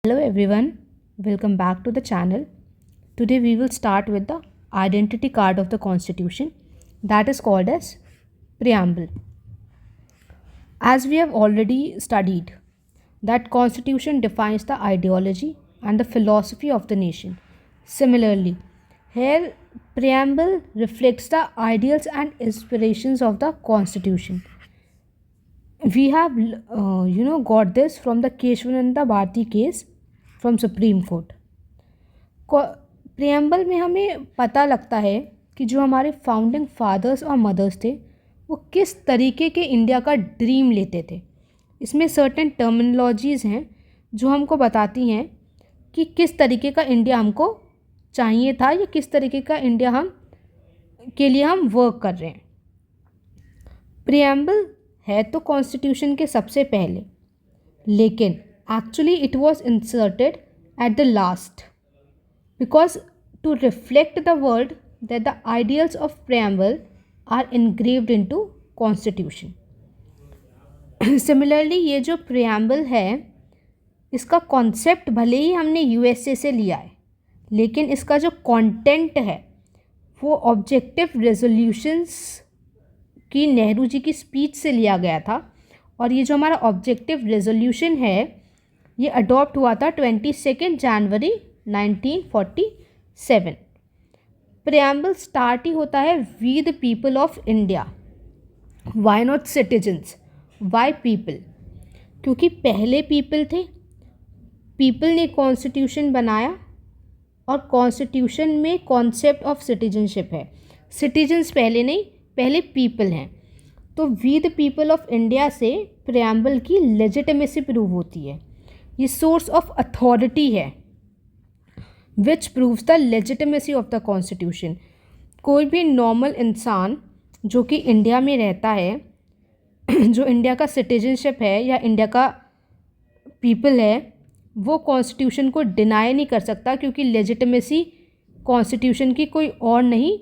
Hello everyone, welcome back to the channel. Today we will start with the identity card of the Constitution that is called as preamble. As we have already studied that Constitution defines the ideology and the philosophy of the nation. Similarly, here preamble reflects the ideals and inspirations of the Constitution. We have got this from the Keshwananda Bharti case from Supreme Court. Preamble में हमें पता लगता है कि जो हमारे founding fathers और mother's थे वो किस तरीके के इंडिया का ड्रीम लेते थे. इसमें सर्टेन टर्मिनोलॉजीज़ हैं जो हमको बताती हैं कि किस तरीके का इंडिया हमको चाहिए था या किस तरीके का इंडिया हम वर्क कर रहे हैं. प्रियम्बल है तो कॉन्स्टिट्यूशन के सबसे पहले, लेकिन actually it was inserted at the last because to reflect the world that the ideals of preamble are engraved into constitution. Similarly ये जो preamble है इसका कॉन्सेप्ट भले ही हमने यूएसए से लिया है, लेकिन इसका जो कंटेंट है वो ऑब्जेक्टिव रेजोल्यूशंस की नेहरू जी की स्पीच से लिया गया था. और ये जो हमारा ऑब्जेक्टिव रेजोल्यूशन है ये अडॉप्ट हुआ था 22 जनवरी 1947. प्रियम्बल स्टार्ट ही होता है we the people of India. Why not citizens, why people? क्योंकि पहले पीपल थे, पीपल ने कॉन्स्टिट्यूशन बनाया और कॉन्स्टिट्यूशन में कॉन्सेप्ट ऑफ सिटीजनशिप है. सिटीजन्स पहले नहीं, पहले पीपल हैं. तो we the people of India से प्रियम्बल की लेजिटिमेसी प्रूव होती है. ये सोर्स ऑफ अथॉरिटी है which proves the legitimacy of the constitution. कोई भी नॉर्मल इंसान जो कि इंडिया में रहता है, जो इंडिया का सिटीजनशिप है या इंडिया का पीपल है, वो कॉन्स्टिट्यूशन को डिनाई नहीं कर सकता क्योंकि लेजिटिमेसी कॉन्स्टिट्यूशन की कोई और नहीं,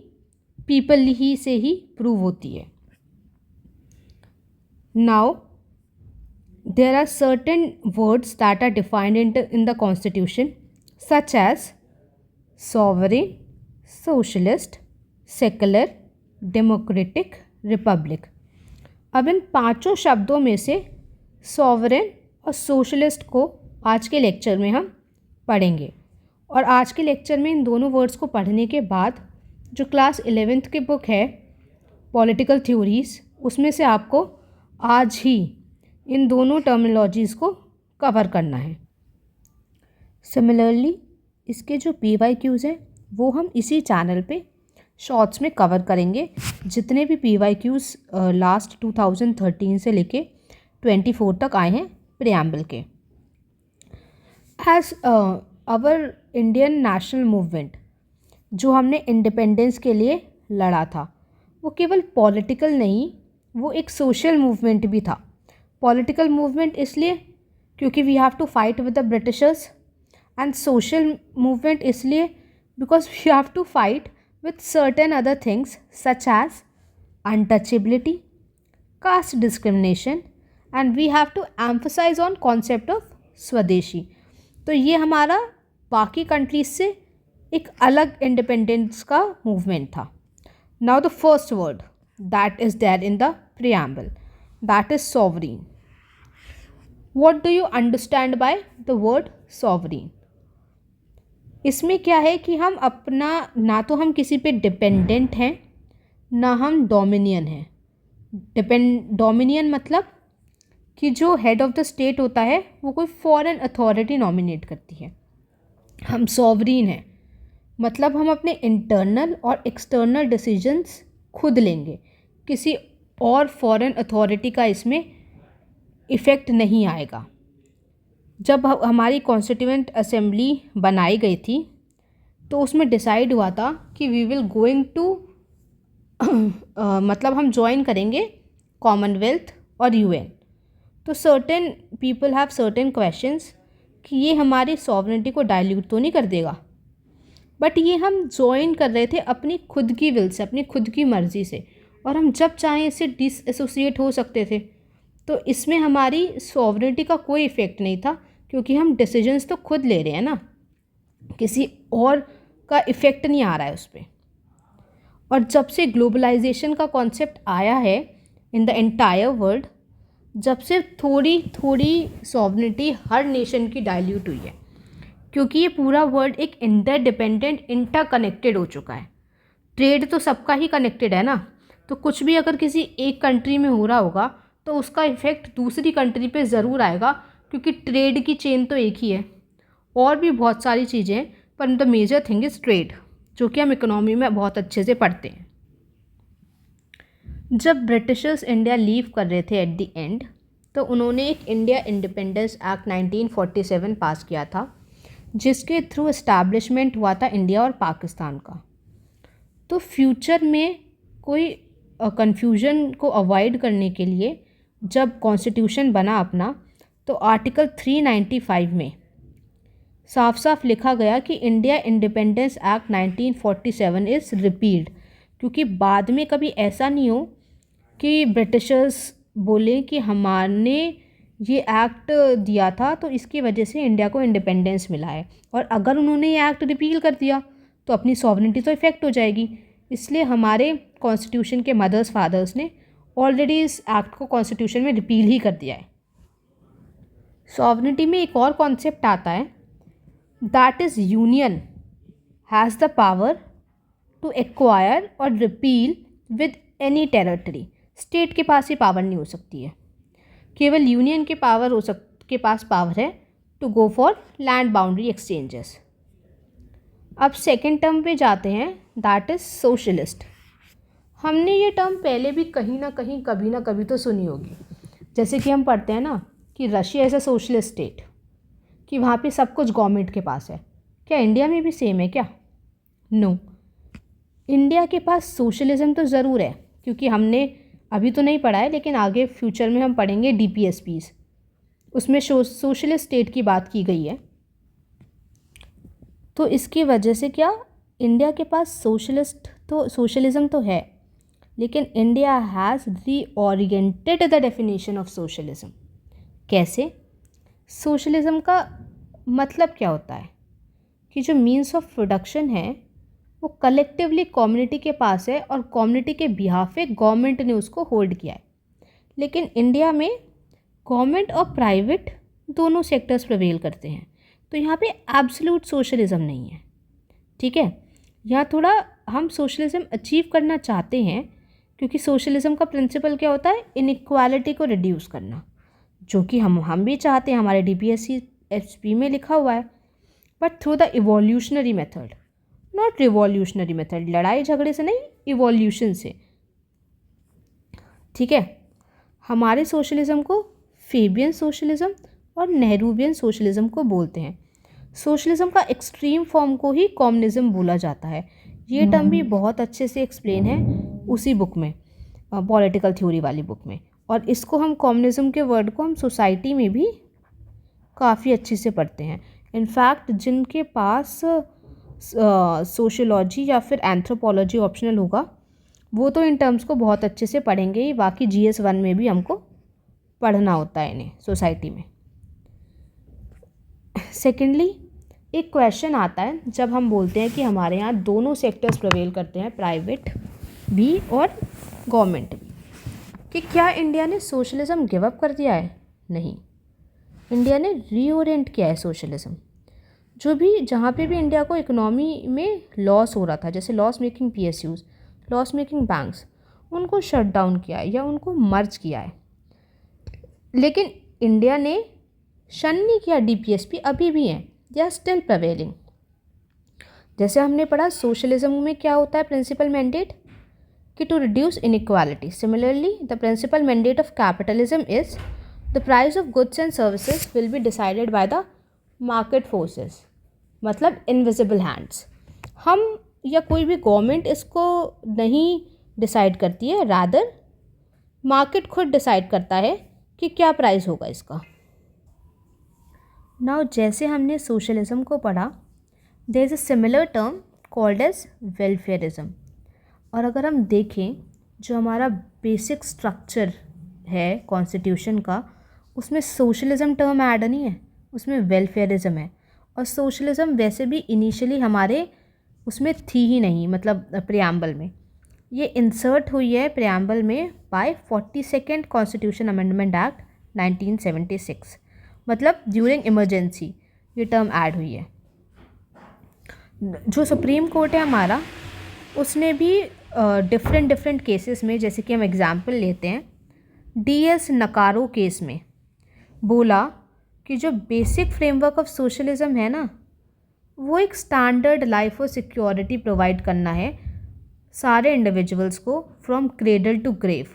पीपल ही से ही प्रूव होती है. Now there are certain words that are defined in the constitution such as sovereign, socialist, secular, democratic, republic. अब इन पांचों शब्दों में से सॉवरेन और सोशलिस्ट को आज के लेक्चर में हम पढ़ेंगे. और आज के लेक्चर में इन दोनों वर्ड्स को पढ़ने के बाद जो क्लास 11th की बुक है पॉलिटिकल थ्योरीज, उसमें से आपको आज ही इन दोनों टर्मिनोलॉजीज़ को कवर करना है. सिमिलरली इसके जो PYQs हैं वो हम इसी चैनल पे शॉर्ट्स में कवर करेंगे. जितने भी PYQs लास्ट 2013 से लेके 24 तक आए हैं प्रियम्बल के. As our Indian national movement जो हमने इंडिपेंडेंस के लिए लड़ा था वो केवल पॉलिटिकल नहीं, वो एक सोशल मूवमेंट भी था. पॉलिटिकल मूवमेंट इसलिए क्योंकि we have to fight with the Britishers, and social movement इसलिए because we have to fight with certain other things such as untouchability, caste discrimination, and we have to emphasise on concept of swadeshi. तो ये हमारा बाकी countries से एक अलग independence का movement था. Now the first word that is there in the preamble, that is sovereign. What do you understand by the word sovereign? इसमें क्या है कि हम अपना, ना तो हम किसी पे डिपेंडेंट हैं ना हम डोमिनियन हैं. डोमिनियन मतलब कि जो हेड ऑफ द स्टेट होता है वो कोई फॉरेन अथॉरिटी नॉमिनेट करती है. हम सॉवरीन हैं मतलब हम अपने इंटरनल और एक्सटर्नल डिसीजंस खुद लेंगे, किसी और फॉरेन अथॉरिटी का इसमें इफ़ेक्ट नहीं आएगा. जब हमारी कॉन्स्टिट्यूएंट असेंबली बनाई गई थी तो उसमें डिसाइड हुआ था कि वी विल गोइंग टू मतलब हम ज्वाइन करेंगे कॉमनवेल्थ और UN. तो certain people have certain questions कि ये हमारी सॉवरेनिटी को डाइल्यूट तो नहीं कर देगा, बट ये हम ज्वाइन कर रहे थे अपनी खुद की विल से, अपनी खुद की मर्ज़ी से, और हम जब चाहें इससे डिसएसोसिएट हो सकते थे. तो इसमें हमारी सॉवरेनिटी का कोई इफ़ेक्ट नहीं था क्योंकि हम डिसीजंस तो खुद ले रहे हैं ना, किसी और का इफ़ेक्ट नहीं आ रहा है उस पर। और जब से ग्लोबलाइजेशन का कॉन्सेप्ट आया है इन द एंटायर वर्ल्ड, जब से थोड़ी थोड़ी सॉवरेनिटी हर नेशन की डाइल्यूट हुई है, क्योंकि ये पूरा वर्ल्ड एक इंटरडिपेंडेंट इंटरकनेक्टेड हो चुका है। ट्रेड तो सबका ही कनेक्टेड है ना, तो कुछ भी अगर किसी एक कंट्री में हो रहा होगा तो उसका इफ़ेक्ट दूसरी कंट्री पे ज़रूर आएगा, क्योंकि ट्रेड की चेन तो एक ही है। और भी बहुत सारी चीज़ें हैं, पर the major thing is trade, जो कि हम इकोनॉमी में बहुत अच्छे से पढ़ते हैं। जब ब्रिटिशर्स इंडिया लीव कर रहे थे एट द एंड, तो उन्होंने एक इंडिया इंडिपेंडेंस एक्ट 1947 पास किया था, जिसके थ्रू इस्टेब्लिशमेंट हुआ था इंडिया और पाकिस्तान का। तो फ्यूचर में कोई कन्फ्यूजन को अवॉइड करने के लिए जब कॉन्स्टिट्यूशन बना अपना, तो आर्टिकल 395 में साफ साफ लिखा गया कि India independence act 1947 is repealed, क्योंकि बाद में कभी ऐसा नहीं हो कि ब्रिटिशर्स बोले कि हमारे ये एक्ट दिया था तो इसकी वजह से इंडिया को इंडिपेंडेंस मिला है, और अगर उन्होंने ये एक्ट रिपील कर दिया तो अपनी सॉवरेनिटी तो इफ़ेक्ट हो जाएगी। इसलिए हमारे कॉन्स्टिट्यूशन के मदर्स फादर्स ने ऑलरेडी इस एक्ट को कॉन्स्टिट्यूशन में रिपील ही कर दिया है। सॉवरेनिटी में एक और कॉन्सेप्ट आता है, that is union has the power to acquire और repeal with any territory. State के पास ये पावर नहीं हो सकती है, केवल यूनियन के पास पावर है to go for land boundary exchanges. अब सेकेंड टर्म पे जाते हैं, दैट इज़ सोशलिस्ट। हमने ये टर्म पहले भी कहीं ना कहीं कभी ना कभी तो सुनी होगी। जैसे कि हम पढ़ते हैं ना कि Russia as a socialist state, कि वहाँ पे सब कुछ गवर्नमेंट के पास है। क्या इंडिया में भी सेम है क्या? नो, इंडिया के पास सोशलिज्म तो ज़रूर है, क्योंकि हमने अभी तो नहीं पढ़ा है, लेकिन आगे फ्यूचर में हम पढ़ेंगे DPSPs, उसमें सोशलिस्ट स्टेट की बात की गई है। तो इसकी वजह से क्या, इंडिया के पास सोशलिज्म तो है, लेकिन India has reoriented the definition of socialism. कैसे? सोशलिज्म का मतलब क्या होता है कि जो मीन्स ऑफ प्रोडक्शन है वो कलेक्टिवली कम्युनिटी के पास है, और कम्युनिटी के बिहाफ पे गवर्नमेंट ने उसको होल्ड किया है। लेकिन इंडिया में गवर्नमेंट और प्राइवेट दोनों सेक्टर्स प्रिवेल करते हैं, तो यहाँ पे एब्सोल्यूट सोशलिज्म नहीं है। ठीक है, यहाँ थोड़ा हम सोशलिज्म अचीव करना चाहते हैं, क्योंकि सोशलिज्म का प्रिंसिपल क्या होता है, इनइक्वालिटी को रिड्यूस करना, जो कि हम भी चाहते हैं, हमारे DPSP में लिखा हुआ है, but through the evolutionary method, not revolutionary method. लड़ाई झगड़े से नहीं, इवोल्यूशन से। ठीक है, हमारे सोशलिज्म को फेबियन सोशलिज्म और नेहरूवियन सोशलिज्म को बोलते हैं। सोशलिज्म का एक्सट्रीम फॉर्म को ही कम्युनिज्म बोला जाता है। ये टर्म भी बहुत अच्छे से एक्सप्लेन है उसी बुक में, पॉलिटिकल थ्योरी वाली बुक में। और इसको हम कम्युनिज्म के वर्ड को हम सोसाइटी में भी काफ़ी अच्छे से पढ़ते हैं। इनफैक्ट जिनके पास सोशियोलॉजी या फिर एंथ्रोपोलॉजी ऑप्शनल होगा, वो तो इन टर्म्स को बहुत अच्छे से पढ़ेंगे ही। बाकी GS1 में भी हमको पढ़ना होता है इन्हें सोसाइटी में। सेकेंडली, एक क्वेश्चन आता है जब हम बोलते हैं कि हमारे यहाँ दोनों सेक्टर्स प्रिवेल करते हैं, प्राइवेट भी और गवर्नमेंट भी, कि क्या इंडिया ने सोशलिज्म गिव अप कर दिया है? नहीं, इंडिया ने रीओरिएंट किया है सोशलिज्म। जो भी जहाँ पे भी इंडिया को इकोनॉमी में लॉस हो रहा था, जैसे loss making PSUs, loss making banks, उनको शट डाउन किया है या उनको मर्ज किया है। लेकिन इंडिया ने शन नहीं किया DPSP, अभी भी हैं, दे आर स्टिल प्रिवेलिंग। जैसे हमने पढ़ा सोशलिज्म में क्या होता है प्रिंसिपल मैंडेट, कि to reduce inequality. Similarly the principle mandate of capitalism is the price of goods and services will be decided by the market forces, मतलब इनविजिबल हैंड्स। हम या कोई भी गवर्नमेंट इसको नहीं डिसाइड करती है, रादर मार्केट खुद डिसाइड करता है कि क्या प्राइस होगा इसका। नाउ जैसे हमने सोशलिज्म को पढ़ा, there is a similar term called as welfarism. और अगर हम देखें जो हमारा बेसिक स्ट्रक्चर है कॉन्स्टिट्यूशन का, उसमें सोशलिज्म टर्म ऐड नहीं है, उसमें वेलफेयरिज्म है, और सोशलिज्म वैसे भी इनिशियली हमारे उसमें थी ही नहीं, मतलब प्रियम्बल में। ये इंसर्ट हुई है प्रियम्बल में bye 42nd constitution amendment act 1976, मतलब ड्यूरिंग इमरजेंसी ये टर्म ऐड हुई है। जो सुप्रीम कोर्ट है हमारा, उसने भी डिफरेंट केसेस में, जैसे कि हम एग्जांपल लेते हैं DS नकारो केस में, बोला कि जो बेसिक फ्रेमवर्क ऑफ सोशलिज्म है ना, वो एक स्टैंडर्ड लाइफ और सिक्योरिटी प्रोवाइड करना है सारे इंडिविजुअल्स को from cradle to grave.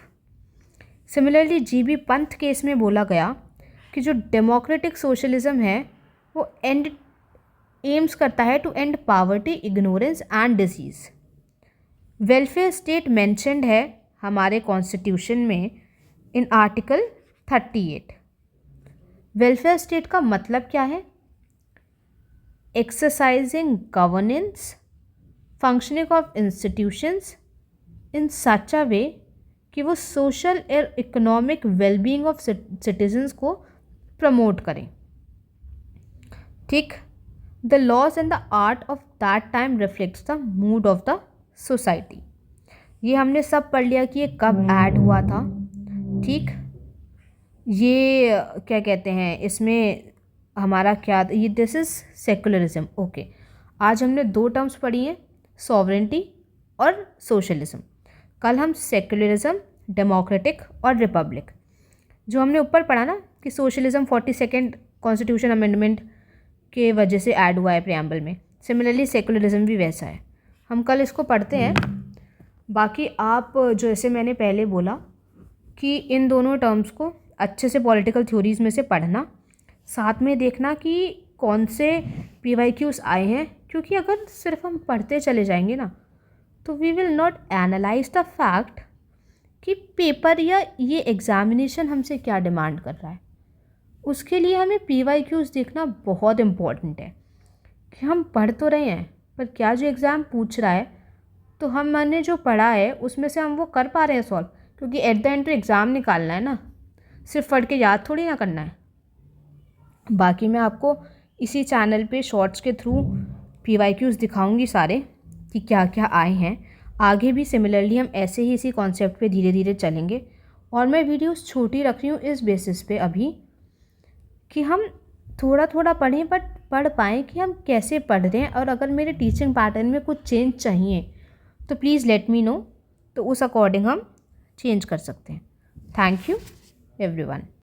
Similarly GB Pant case में बोला गया कि जो डेमोक्रेटिक सोशलिज्म है वो एम्स करता है to end poverty, ignorance and disease. Welfare state mentioned है हमारे कॉन्स्टिट्यूशन में इन आर्टिकल 38। वेलफेयर स्टेट का मतलब क्या है? Exercising governance, functioning of institutions in such a way कि वो सोशल और इकोनॉमिक वेलबींग ऑफ सिटीजन्स को प्रमोट करें। ठीक, the laws and the art of that time reflects the mood of the society. ये हमने सब पढ़ लिया कि ये कब ऐड हुआ था। ठीक, ये क्या कहते हैं, इसमें हमारा क्या, ये दिस इज़ सेकुलरिज्म। ओके, आज हमने 2 टर्म्स पढ़ी हैं, सॉवरेंटी और सोशलिज्म। कल हम सेकुलरिज्म, डेमोक्रेटिक और रिपब्लिक, जो हमने ऊपर पढ़ा ना कि सोशलिज्म 42nd कॉन्स्टिट्यूशन अमेंडमेंट के वजह से ऐड हुआ है प्रियम्बल में, सिमिलरली सेकुलरिज्म भी वैसा है। हम कल इसको पढ़ते हैं। बाकी आप जैसे मैंने पहले बोला कि इन दोनों टर्म्स को अच्छे से पॉलिटिकल थ्योरीज में से पढ़ना, साथ में देखना कि कौन से PYQs आए हैं, क्योंकि अगर सिर्फ हम पढ़ते चले जाएंगे ना तो we will not analyse the fact कि पेपर या ये एग्ज़ामिनेशन हमसे क्या डिमांड कर रहा है। उसके लिए हमें PYQs देखना बहुत इम्पॉर्टेंट है कि हम पढ़ तो रहे हैं, पर क्या जो एग्ज़ाम पूछ रहा है तो हमने जो पढ़ा है उसमें से हम वो कर पा रहे हैं सॉल्व, क्योंकि एट द एंड तो एग्ज़ाम निकालना है ना, सिर्फ पढ़ के याद थोड़ी ना करना है। बाकी मैं आपको इसी चैनल पे शॉर्ट्स के थ्रू PYQs दिखाऊंगी सारे कि क्या क्या आए हैं। आगे भी सिमिलरली हम ऐसे ही इसी कॉन्सेप्ट पे धीरे धीरे चलेंगे, और मैं वीडियोस छोटी रख रही हूँ इस बेसिस पे अभी कि हम थोड़ा थोड़ा पढ़ें, बट पढ़ पाएँ कि हम कैसे पढ़ रहे हैं। और अगर मेरे टीचिंग पैटर्न में कुछ चेंज चाहिए तो प्लीज़ लेट मी नो, तो उस अकॉर्डिंग हम चेंज कर सकते हैं। Thank you everyone.